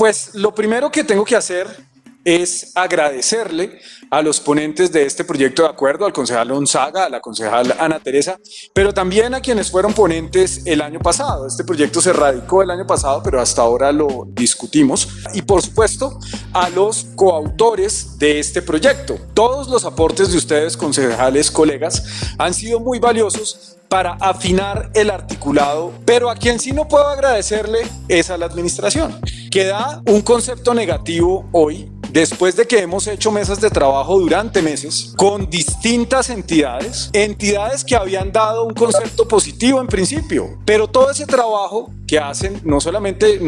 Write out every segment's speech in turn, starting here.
Pues lo primero que tengo que hacer es agradecerle a los ponentes de este proyecto de acuerdo, al concejal Gonzaga, a la concejal Ana Teresa, pero también a quienes fueron ponentes el año pasado. Este proyecto se radicó el año pasado, pero hasta ahora lo discutimos. Y por supuesto, a los coautores de este proyecto. Todos los aportes de ustedes, concejales, colegas, han sido muy valiosos para afinar el articulado, pero a quien sí no puedo agradecerle es a la administración, que da un concepto negativo hoy, después de que hemos hecho mesas de trabajo durante meses con distintas entidades que habían dado un concepto positivo en principio, pero todo ese trabajo que hacen, no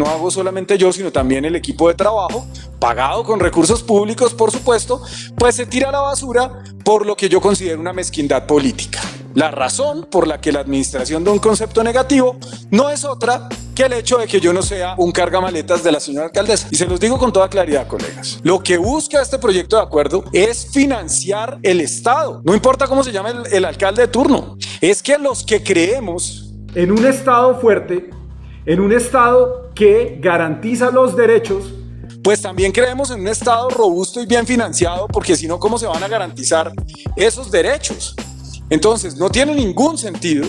hago solamente yo, sino también el equipo de trabajo, pagado con recursos públicos, por supuesto, pues se tira a la basura por lo que yo considero una mezquindad política. La razón por la que la administración da un concepto negativo no es otra que el hecho de que yo no sea un cargamaletas de la señora alcaldesa. Y se los digo con toda claridad, colegas. Lo que busca este proyecto de acuerdo es financiar el Estado. No importa cómo se llame el alcalde de turno. Es que los que creemos en un Estado fuerte, en un Estado que garantiza los derechos, pues también creemos en un Estado robusto y bien financiado, porque si no, ¿cómo se van a garantizar esos derechos? Entonces, no tiene ningún sentido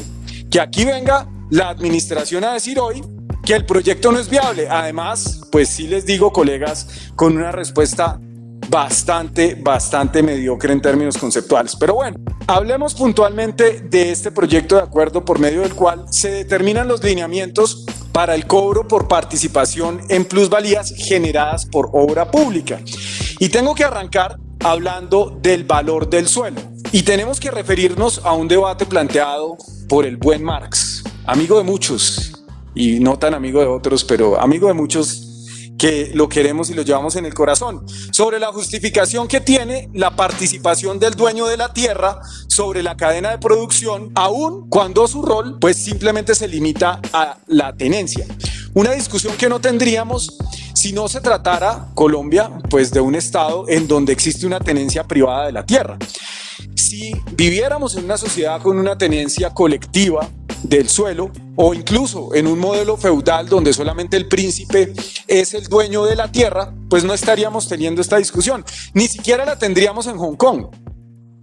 que aquí venga la administración a decir hoy que el proyecto no es viable. Además, pues sí les digo, colegas, con una respuesta bastante mediocre en términos conceptuales. Pero bueno, hablemos puntualmente de este proyecto de acuerdo por medio del cual se determinan los lineamientos para el cobro por participación en plusvalías generadas por obra pública. Y tengo que arrancar hablando del valor del suelo. Y tenemos que referirnos a un debate planteado por el buen Marx, amigo de muchos, y no tan amigo de otros, pero amigo de muchos que lo queremos y lo llevamos en el corazón, sobre la justificación que tiene la participación del dueño de la tierra sobre la cadena de producción, aun cuando su rol pues simplemente se limita a la tenencia. Una discusión que no tendríamos si no se tratara, Colombia, pues de un estado en donde existe una tenencia privada de la tierra. Si viviéramos en una sociedad con una tenencia colectiva del suelo, o incluso en un modelo feudal donde solamente el príncipe es el dueño de la tierra, pues no estaríamos teniendo esta discusión. Ni siquiera la tendríamos en Hong Kong,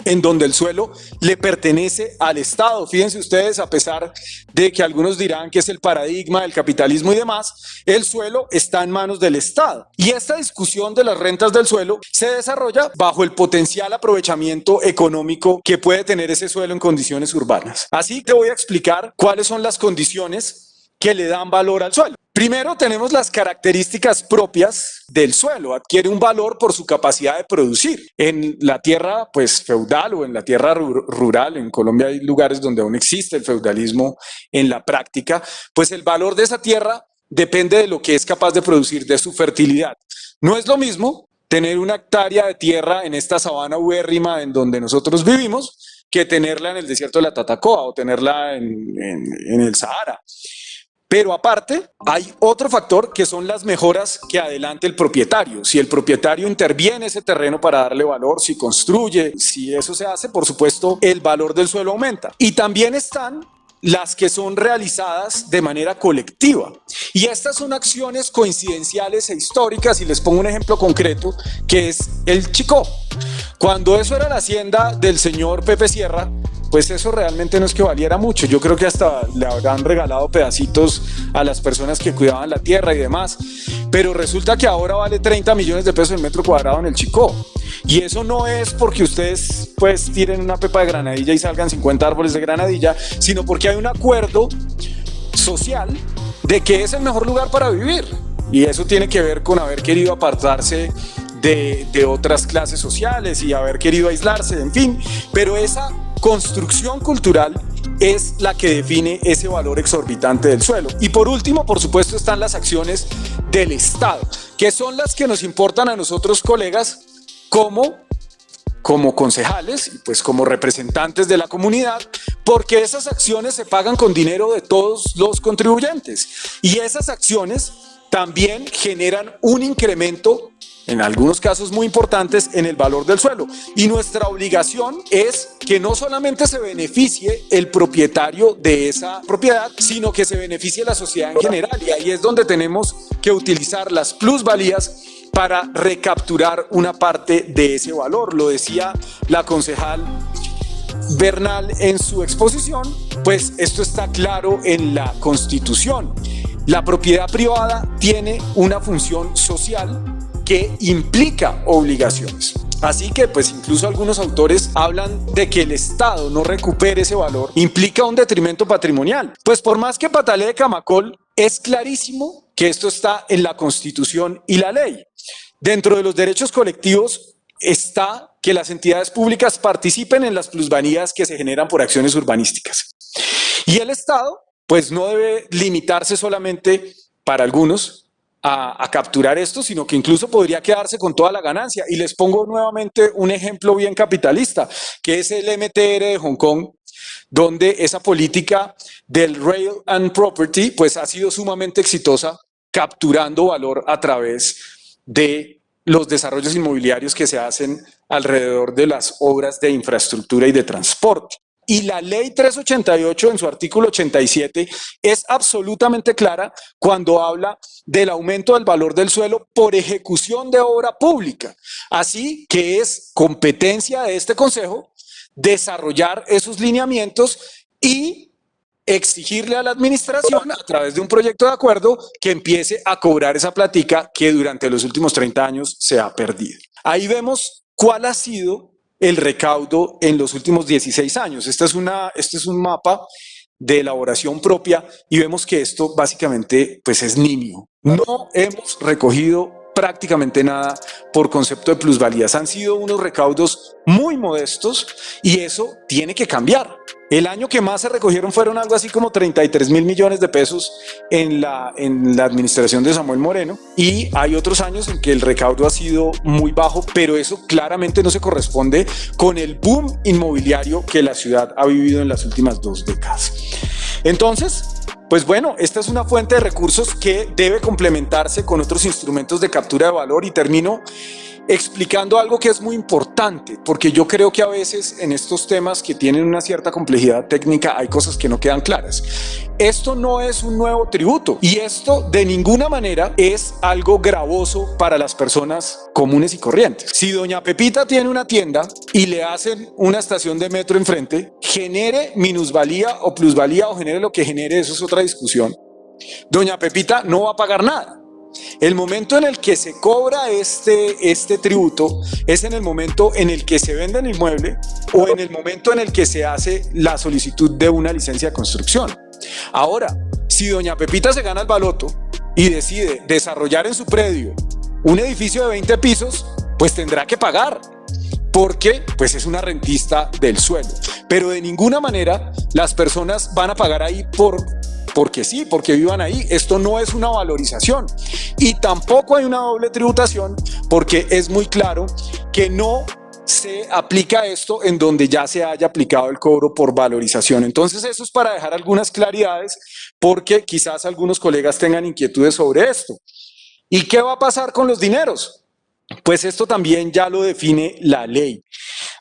en donde el suelo le pertenece al Estado. Fíjense ustedes, a pesar de que algunos dirán que es el paradigma del capitalismo y demás, el suelo está en manos del Estado. Y esta discusión de las rentas del suelo se desarrolla bajo el potencial aprovechamiento económico que puede tener ese suelo en condiciones urbanas. Así te voy a explicar cuáles son las condiciones que le dan valor al suelo. Primero tenemos las características propias del suelo. Adquiere un valor por su capacidad de producir. En la tierra pues feudal o en la tierra rural, en Colombia hay lugares donde aún existe el feudalismo en la práctica, pues el valor de esa tierra depende de lo que es capaz de producir, de su fertilidad. No es lo mismo tener una hectárea de tierra en esta sabana ubérrima en donde nosotros vivimos que tenerla en el desierto de la Tatacoa o tenerla en el Sahara. Pero aparte, hay otro factor que son las mejoras que adelante el propietario. Si el propietario interviene en ese terreno para darle valor, si construye, si eso se hace, por supuesto, el valor del suelo aumenta. Y también están las que son realizadas de manera colectiva. Y estas son acciones coincidenciales e históricas, y les pongo un ejemplo concreto, que es el Chicó. Cuando eso era la hacienda del señor Pepe Sierra, pues eso realmente no es que valiera mucho. Yo creo que hasta le habrán regalado pedacitos a las personas que cuidaban la tierra y demás. Pero resulta que ahora vale 30 millones de pesos el metro cuadrado en el Chicó. Y eso no es porque ustedes pues tiren una pepa de granadilla y salgan 50 árboles de granadilla, sino porque hay un acuerdo social de que es el mejor lugar para vivir. Y eso tiene que ver con haber querido apartarse de otras clases sociales y haber querido aislarse, en fin. Pero esa construcción cultural es la que define ese valor exorbitante del suelo. Y por último, por supuesto, están las acciones del Estado, que son las que nos importan a nosotros, colegas, como concejales y pues como representantes de la comunidad, porque esas acciones se pagan con dinero de todos los contribuyentes y esas acciones también generan un incremento en algunos casos muy importantes, en el valor del suelo. Y nuestra obligación es que no solamente se beneficie el propietario de esa propiedad, sino que se beneficie la sociedad en general. Y ahí es donde tenemos que utilizar las plusvalías para recapturar una parte de ese valor. Lo decía la concejal Bernal en su exposición, pues esto está claro en la Constitución. La propiedad privada tiene una función social que implica obligaciones. Así que pues incluso algunos autores hablan de que el Estado no recupere ese valor implica un detrimento patrimonial. Pues por más que patalee Camacol, es clarísimo que esto está en la Constitución y la ley. Dentro de los derechos colectivos está que las entidades públicas participen en las plusvalías que se generan por acciones urbanísticas. Y el Estado pues no debe limitarse solamente para algunos a capturar esto, sino que incluso podría quedarse con toda la ganancia. Y les pongo nuevamente un ejemplo bien capitalista, que es el MTR de Hong Kong, donde esa política del Rail and Property pues ha sido sumamente exitosa, capturando valor a través de los desarrollos inmobiliarios que se hacen alrededor de las obras de infraestructura y de transporte. Y la ley 388 en su artículo 87 es absolutamente clara cuando habla del aumento del valor del suelo por ejecución de obra pública. Así que es competencia de este Consejo desarrollar esos lineamientos y exigirle a la administración a través de un proyecto de acuerdo que empiece a cobrar esa platica que durante los últimos 30 años se ha perdido. Ahí vemos cuál ha sido el recaudo en los últimos 16 años. Este es un mapa de elaboración propia y vemos que esto básicamente pues es nimio. No hemos recogido prácticamente nada por concepto de plusvalías. Han sido unos recaudos muy modestos y eso tiene que cambiar. El año que más se recogieron fueron algo así como 33.000 millones de pesos en la administración de Samuel Moreno, y hay otros años en que el recaudo ha sido muy bajo, pero eso claramente no se corresponde con el boom inmobiliario que la ciudad ha vivido en las últimas 2 décadas. Entonces, pues bueno, esta es una fuente de recursos que debe complementarse con otros instrumentos de captura de valor, y termino explicando algo que es muy importante, porque yo creo que a veces en estos temas que tienen una cierta complejidad técnica hay cosas que no quedan claras. Esto no es un nuevo tributo y esto de ninguna manera es algo gravoso para las personas comunes y corrientes. Si doña Pepita tiene una tienda y le hacen una estación de metro enfrente, genere minusvalía o plusvalía o genere lo que genere, eso es otra discusión, doña Pepita no va a pagar nada. El momento en el que se cobra este tributo es en el momento en el que se vende el inmueble o en el momento en el que se hace la solicitud de una licencia de construcción. Ahora, si doña Pepita se gana el baloto y decide desarrollar en su predio un edificio de 20 pisos, pues tendrá que pagar, porque pues es una rentista del suelo. Pero de ninguna manera las personas van a pagar ahí porque sí, porque vivan ahí. Esto no es una valorización y tampoco hay una doble tributación, porque es muy claro que no se aplica esto en donde ya se haya aplicado el cobro por valorización. Entonces eso es para dejar algunas claridades, porque quizás algunos colegas tengan inquietudes sobre esto. ¿Y qué va a pasar con los dineros? Pues esto también ya lo define la ley.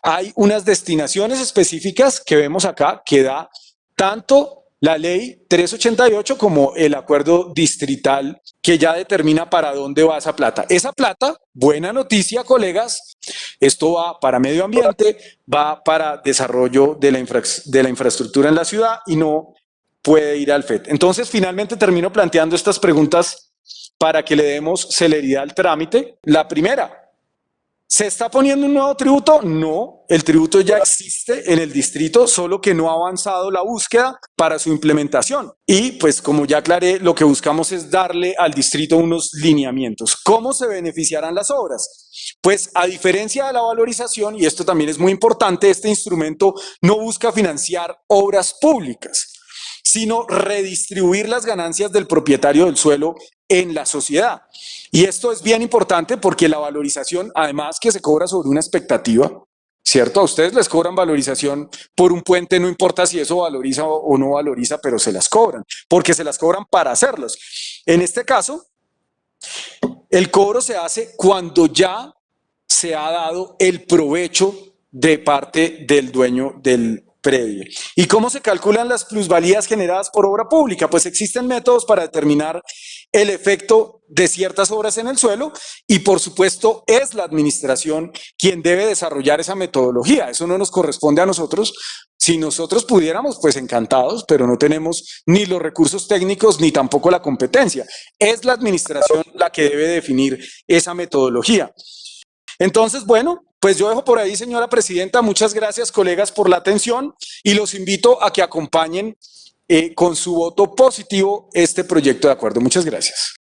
Hay unas destinaciones específicas que vemos acá que da tanto la ley 388 como el acuerdo distrital, que ya determina para dónde va esa plata. Esa plata, buena noticia, colegas, esto va para medio ambiente, va para desarrollo de la infraestructura en la ciudad y no puede ir al FED. Entonces, finalmente termino planteando estas preguntas para que le demos celeridad al trámite. La primera, ¿se está poniendo un nuevo tributo? No, el tributo ya existe en el distrito, solo que no ha avanzado la búsqueda para su implementación. Y pues como ya aclaré, lo que buscamos es darle al distrito unos lineamientos. ¿Cómo se beneficiarán las obras? Pues a diferencia de la valorización, y esto también es muy importante, este instrumento no busca financiar obras públicas, sino redistribuir las ganancias del propietario del suelo en la sociedad. Y esto es bien importante porque la valorización, además que se cobra sobre una expectativa, ¿cierto? A ustedes les cobran valorización por un puente, no importa si eso valoriza o no valoriza, pero se las cobran, porque se las cobran para hacerlos. En este caso, El cobro se hace cuando ya se ha dado el provecho de parte del dueño del predio. ¿Y cómo se calculan las plusvalías generadas por obra pública? Pues existen métodos para determinar el efecto de ciertas obras en el suelo y por supuesto es la administración quien debe desarrollar esa metodología. Eso no nos corresponde a nosotros. Si nosotros pudiéramos, pues encantados, pero no tenemos ni los recursos técnicos ni tampoco la competencia. Es la administración la que debe definir esa metodología. Entonces, bueno, pues yo dejo por ahí, señora presidenta. Muchas gracias, colegas, por la atención y los invito a que acompañen con su voto positivo este proyecto de acuerdo. Muchas gracias.